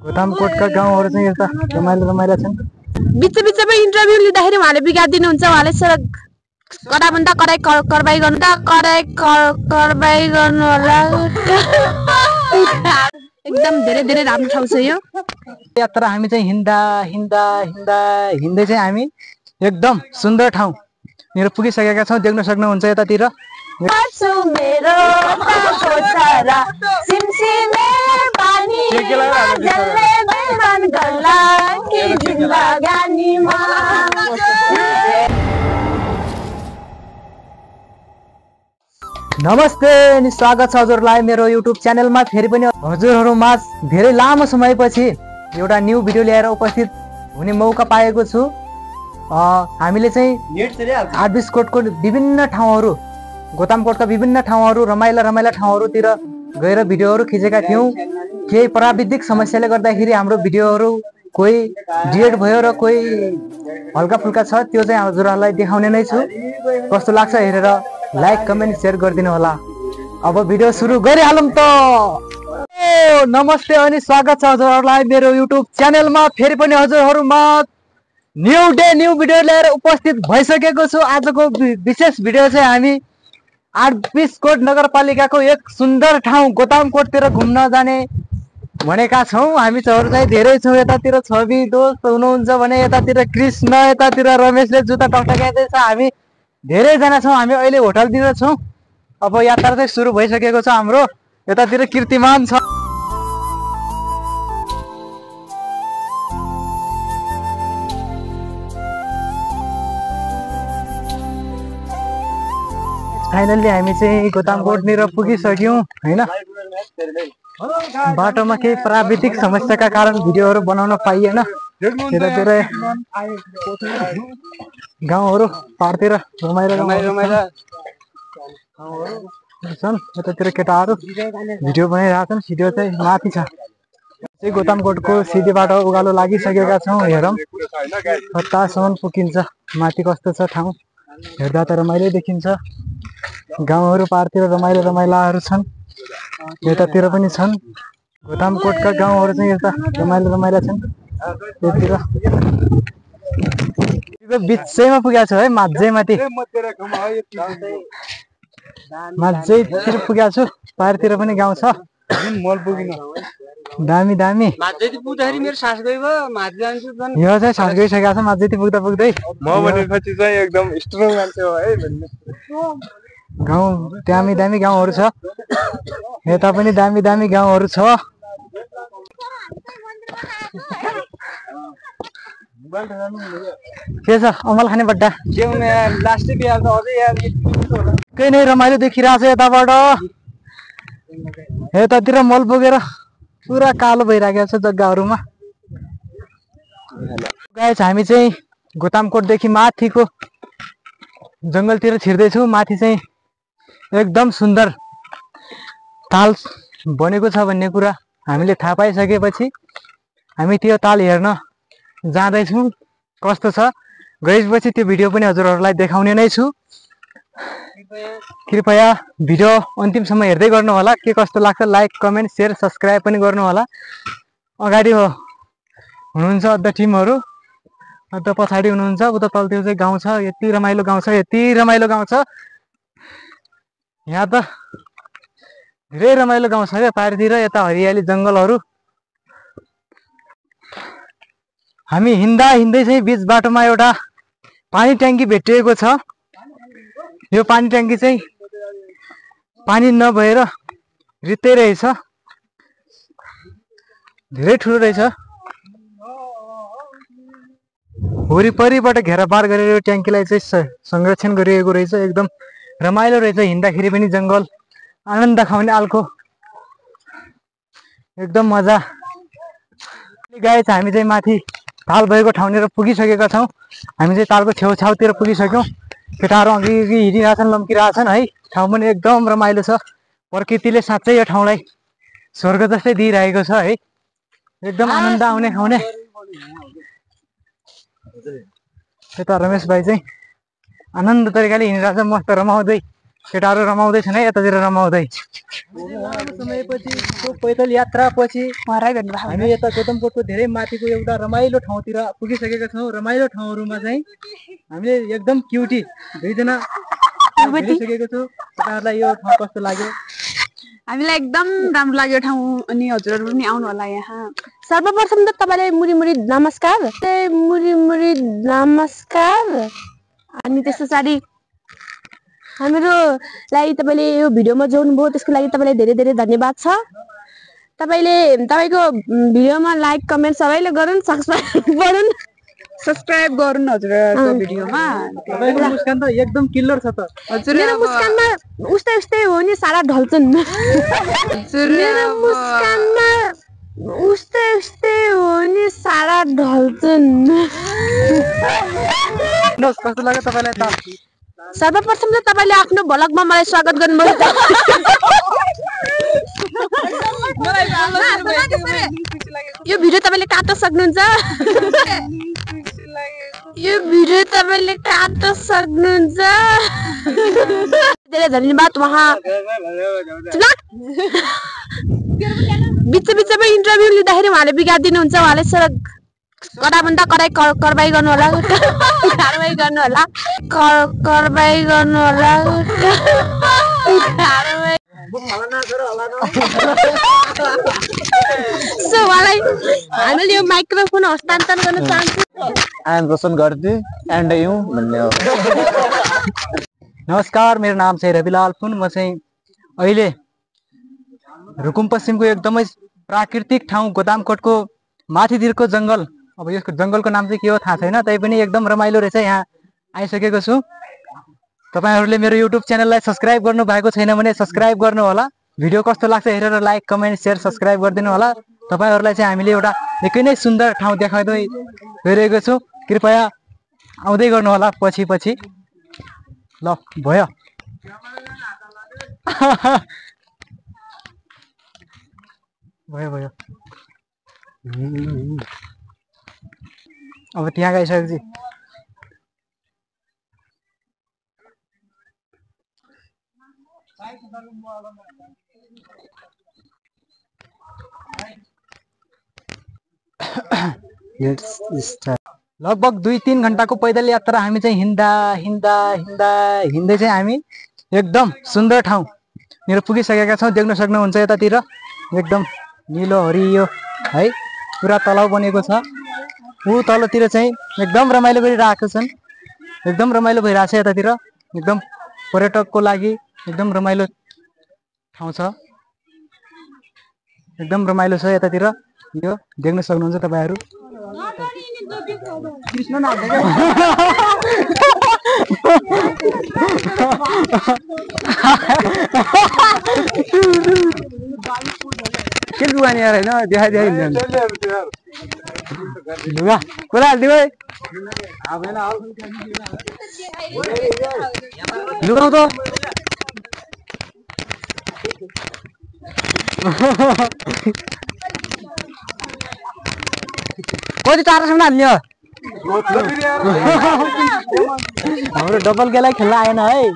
गोदामकोटका गाउँहरु चाहिँ यता रमाइला छन्। बीचमा इन्टरभ्यु लिँदाखेरि उहाँले बिगार दिनुहुन्छ। उहाँले कडाभन्दा कडाइ कारबाही गर्नु होला। एकदम धेरै राम्रो ठाउँ छ यो यात्रा। हामी चाहिँ हिँड्दै चाहिँ हामी एकदम सुन्दर ठाउँतिर पुगिसकेका छौँ। देख्न सक्नुहुन्छ यतातिर नमस्ते अनि स्वागत छ हजुरलाई मेरो युट्युब च्यानलमा। फेरि पनि हजुरहरूमा धेरै लामो समयपछि एउटा न्यू भिडियो ल्याएर उपस्थित हुने मौका पाएको छु। हामीले चाहिँ आरबिसकोटको विभिन्न ठाउँहरू, गोदामकोटका विभिन्न ठाउँहरू, रमाइला ठाउँहरूतिर गएर भिडियोहरू खिचेका थियौँ। केही प्राविधिक समस्याले गर्दाखेरि हाम्रो भिडियोहरू कोही डिलिट भयो र कोही हल्का फुल्का छ। त्यो चाहिँ हजुरहरूलाई देखाउने नै छु। कस्तो लाग्छ हेरेर लाइक कमेन्ट सेयर गरिदिनु होला। अब भिडियो सुरु गरिहालौँ त। नमस्ते अनि स्वागत छ हजुरहरूलाई मेरो युट्युब च्यानलमा। फेरि पनि हजुरहरूमा न्यू भिडियो लिएर उपस्थित भइसकेको छु। आजको विशेष भिडियो चाहिँ हामी आरबिसकोट नगरपालिकाको एक सुन्दर ठाउँ गोदामकोटतिर घुम्न जाने भनेका छौँ। हामी चाहिँ धेरै छौँ। यतातिर छवि दोस्त हुनुहुन्छ भने, यतातिर कृष्ण, यतातिर रमेशले जुत्ता टक्टकाइँदैछ। हामी धेरैजना छौँ। हामी अहिले होटलतिर छौँ। अब यात्रा चाहिँ सुरु भइसकेको छ हाम्रो। यतातिर कीर्तिमान छ। फाइनल्ली हामी चाहिँ गोदामकोटनिर पुगिसक्यौँ हैन। बाटोमा केही प्राविधिक समस्याका कारण भिडियोहरू बनाउन पाइएन। यतातिर गाउँहरू पारतिर रमाइलो छन्। यतातिर केटाहरू भिडियो बनाइरहेछन्। भिडियो चाहिँ माथि छ। गोदामकोटको सिधी बाटो उकालो लागिसकेका छौँ। हेरौँ कतासम्म पुगिन्छ, माथि कस्तो छ ठाउँ। हेर्दा त रमाइलो देखिन्छ। गाउँहरू पारतिर रमाइलाहरू छन्। यतातिर पनि छन्। गोदामकोटका गाउँहरू चाहिँ यता रमाइला छन्। यतातिर बिचैमा पुगेको छ है, माझैतिर पुगेको छु। पारतिर पनि गाउँ छ। दामी मेरो सास गयो यो चाहिँ सास गइसकेको छ। माझैतिर पुग्दै म भनेपछि चाहिँ एकदम स्ट्रङ मान्छे हो है भन्ने। गाउँ दामी गाउँहरू छ। यता पनि दामी गाउँहरू छ। के छ अमल खाने बड्डा केही नै रमाइलो देखिरहेछ। यताबाट यतातिर मल पुगेर पुरा कालो भइरहेको छ जग्गाहरूमा। गाइस हामी चाहिँ गोदामकोटदेखि माथिको जङ्गलतिर छिर्दैछौँ। माथि चाहिँ एकदम सुन्दर ताल बनेको छ भन्ने कुरा हामीले थाहा पाइसकेपछि हामी त्यो ताल हेर्न जाँदैछौँ। कस्तो छ गएपछि त्यो भिडियो पनि हजुरहरूलाई देखाउने नै छु। कृपया भिडियो अन्तिमसम्म हेर्दै गर्नु होला। के कस्तो लाग्छ लाइक कमेन्ट सेयर सब्सक्राइब पनि गर्नु होला। अगाडि हुनुहुन्छ अद्ध टिमहरू, अद्ध पछाडि हुनुहुन्छ। उता तलतिर चाहिँ गाउँ छ। यति रमाइलो गाउँ छ। यहाँ त धेरै रमाइलो गाउँ छ क्या पारितिर। यता हरियाली जङ्गलहरू। हामी हिँड्दै चाहिँ बीच बाटोमा एउटा पानी ट्याङ्की भेटिएको छ। यो पानी ट्याङ्की चाहिँ पानी नभएर रित्तै रहेछ, धेरै ठुलो रहेछ। वरिपरिबाट घेराबार गरेर यो ट्याङ्कीलाई चाहिँ संरक्षण गरिएको रहेछ। एकदम रमाइलो रहेछ। हिँड्दाखेरि पनि जङ्गल आनन्द खाउने आलको एकदम मजा। गाइस हामी चाहिँ माथि ताल भएको ठाउँतिर पुगिसकेका छौँ। हामी चाहिँ तालको छेउछाउतिर पुगिसक्यौँ। केटाहरू अघि हिँडिरहेछन्, लम्किरहेछन् है। ठाउँ पनि एकदम रमाइलो छ। प्रकृतिले साँच्चै यो ठाउँलाई स्वर्ग जस्तै दिइरहेको छ है। एकदम आनन्द आउने खाउने। यता रमेश भाइ चाहिँ आनन्द तरिकाले हिँडिरहेछ, मस्त रमाउँदै केटाहरू रमाउँदैछन् है यतातिर रमाउँदै। लामो समयपछि पैदल यात्रापछि हामी यता गौतमकोटको धेरै माथिको एउटा रमाइलो ठाउँतिर पुगिसकेका छौँ। रमाइलो ठाउँहरूमा चाहिँ हामीले एकदम क्युटी दुईजना भेटिसकेको छौँ। तपाईँहरूलाई यो ठाउँ कस्तो लाग्यो? हामीलाई एकदम राम्रो लाग्यो ठाउँ अनि हजुरहरू पनि आउनु होला यहाँ। सर्वप्रथम त तपाईँलाई मुरी नमस्कार। मुरी नमस्कार। अनि त्यस पछाडि हामीलाई तपाईँले यो भिडियोमा जोड्नुभयो त्यसको लागि तपाईँलाई धेरै धेरै धन्यवाद छ। तपाईँको भिडियोमा लाइक कमेन्ट सबैले गरून्, सब्सक्राइब गरून् हजुरको भिडियोमा। तपाईँको मुस्कान त एकदम किल्लर छ त। हजुर मेरो मुस्कानमा उस्तै हो नि सारा ढल्छन्। मेरो मुस्कानमा उस्तै हो नि सारा ढल्छन्। कस्तो लाग्यो तपाईँलाई त? सर्वप्रथम त तपाईँले आफ्नो भ्लगमा मलाई स्वागत गर्नुभयो। यो भिडियो तपाईँले काट्न सक्नुहुन्छ। धेरै धन्यवाद। उहाँ बिचमा इन्टरभ्यू लिँदाखेरि उहाँले बिगारिदिनुहुन्छ। उहाँले कडाभन्दा कडाई कारबाही गर्नु होला। हामीले यो माइक्रोफोन हस्तान्तरण गर्न चाहन्छु। आई एम रोशन गर्दी एन्ड यू भन्ने हो। नमस्कार, मेरो नाम चाहिँ रविलाल पुन। म चाहिँ अहिले रुकुम पश्चिमको एकदमै प्राकृतिक ठाउँ गोदामकोटको माथितिरको जङ्गल, अब यसको जङ्गलको नाम चाहिँ के हो थाहा छैन, तैपनि एकदम रमाइलो रहेछ। यहाँ आइसकेको छु। तपाईँहरूले मेरो युट्युब च्यानललाई सब्सक्राइब गर्नु भएको छैन भने सब्सक्राइब गर्नु होला। भिडियो कस्तो लाग्छ हेरेर लाइक कमेन्ट सेयर सब्सक्राइब गरिदिनु होला। तपाईँहरूलाई चाहिँ हामीले एउटा निकै नै सुन्दर ठाउँ देखाउँदै गइरहेको छु। कृपया आउँदै गर्नु होला पछि। ल भयो। अब त्यहाँ गइसकेपछि लगभग 2-3 घन्टाको पैदल यात्रा हामी चाहिँ हिँड्दै चाहिँ हामी एकदम सुन्दर ठाउँनिर पुगिसकेका छौँ। देख्न सक्नुहुन्छ यतातिर एकदम निलो हरियो है पुरा तलाउ बनेको छ। ऊ तलतिर चाहिँ एकदम रमाइलो गरिरहेको छन्। एकदम रमाइलो भइरहेछ यतातिर। एकदम पर्यटकको लागि एकदम रमाइलो ठाउँ छ। एकदम रमाइलो छ यतातिर। यो देख्न सक्नुहुन्छ तपाईँहरू। के लुगा नि यार हैन देखाइ लुगा कुरा हाल्दी भाइ लुगा त कति टाढासम्म हाल्ने हो? हाम्रो डबल गेलाई खेल्न आएन है।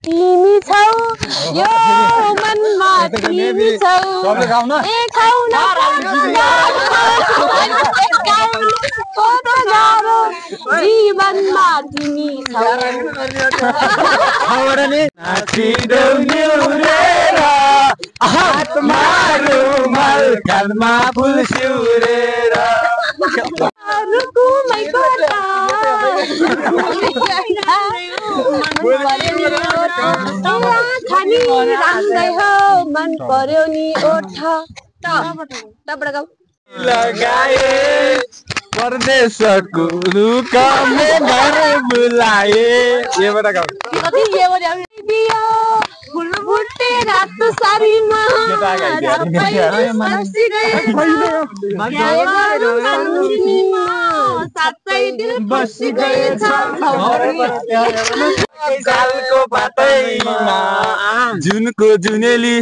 तिमी छौ यो मनमा तिमी छौ एक ठाउँ जीवनमा तिमी छौ हातमा रुमाल कानमा फुल सिउरेर मन पर्यो नि ओठ लगाए परदेशको रुकमे घर बुलाए फुटे रात सारीमा साथै दिल बसी गएछ सालको बाटैमा जुनको जुनेली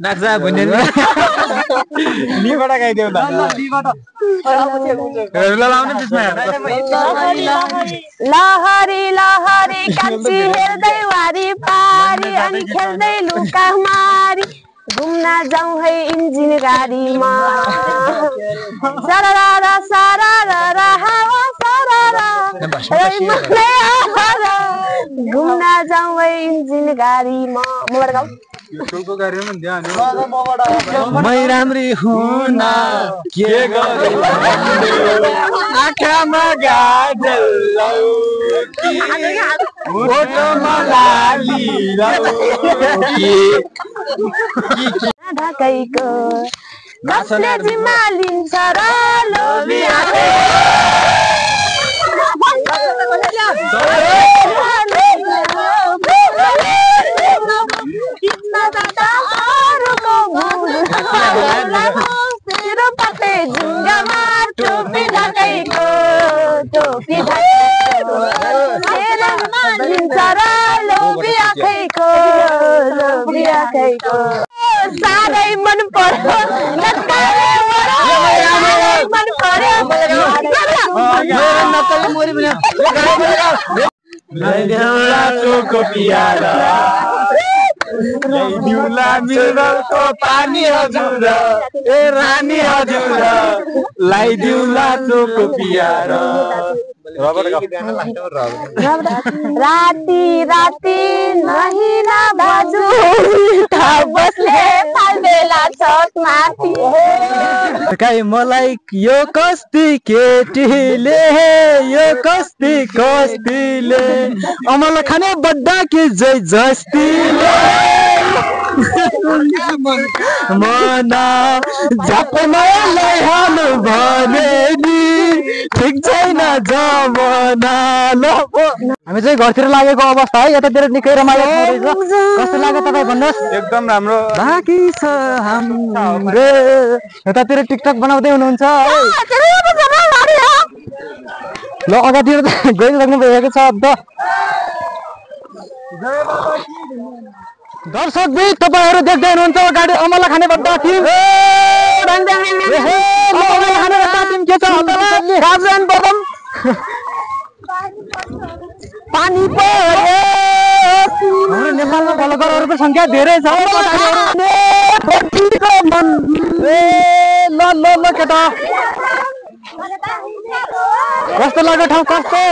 नाच्दा बुनेली निबाट गाइदेऊ न लाउने त्यसमा लहरी लहरी कान्छी हेर्दै वारी पारी अनि खेल्दै लुका मारी घुम्न जाउँ है इन्जिन गाडीमा सारारा सारारा हावा सारारा घुम्न जाउँ है इन्जिन गाडीमा मबाट गाउँ मै राम्री हुन के गरे आँखामा गाजल लौकी फोटोमा लाली लौकी ढाकैको कसले जिम्मा लिन्छ र लोभिया तेरो पाटे जुङ्गामा टोपी ढाकैको टोपी ढाकैको लिन्छ र लोभी आँखैको साह्रै मन पर्यो मन पर्यो ल्याइदिउला मिनरलको पानी हजुर ए रानी हजुर ल्याइदिउला चोको पियार राती राती नहिना बाजु बसले बेला चोक माथि काई मलाई यो कस्ती केटीले यो कस्तीले अमल खाने बड्डा कि जय जस्तीले मना झापमा ल्याइहाल्नु भने नि ठिक छैन जमाना ल हामी चाहिँ घरतिर लागेको अवस्था है यतातिर निकै रमाइलो रहेछ कस्तो लाग्यो तपाईँ भन्नुहोस् एकदम राम्रो बाँकी छ हाम्रो यतातिर टिकटक बनाउँदै हुनुहुन्छ है ल अगाडितिर गइसक्नु भएको छ अब दर्शक बिच तपाईँहरू देख्दै हुनुहुन्छ अगाडि अमला खाने बड्डा टिम के छ राजन बदम पानी हाम्रो नेपालमा फलोकरहरूको संख्या धेरै छ ल केटा कस्तो लाग्यो ठाउँ कस्तो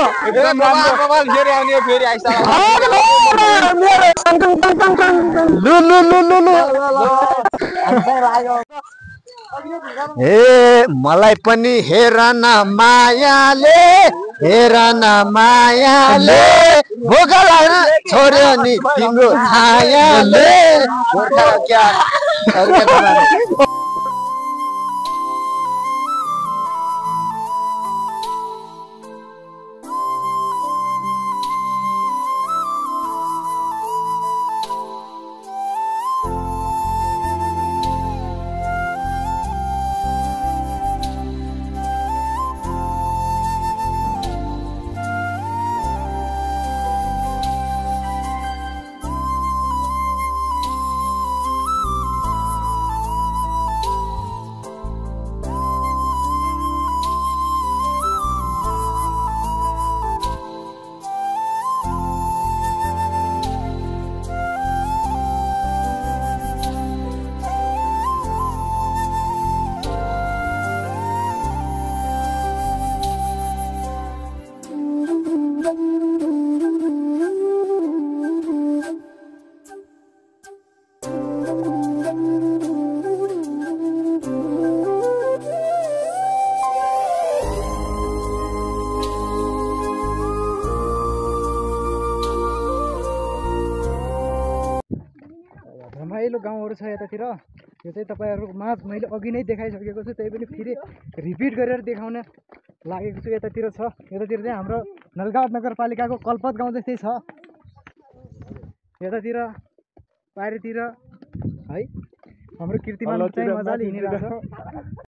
ए मलाई पनि हेर न मायाले भोक लाग्न छोड्यो नि तिम्रो छायाले रमाइलो गाउँहरू छ यतातिर। यो चाहिँ तपाईँहरूमाझ मैले अघि नै देखाइसकेको छु, त्यही पनि फेरि रिपिट गरेर देखाउन लागेको छु। यतातिर छ, यतातिर चाहिँ हाम्रो नलगाउँ नगरपालिकाको कल्पत गाउँ जस्तै छ। यतातिर पारितिर है हाम्रो कीर्तिमान चाहिँ मजाले हिँडिरहेको छ।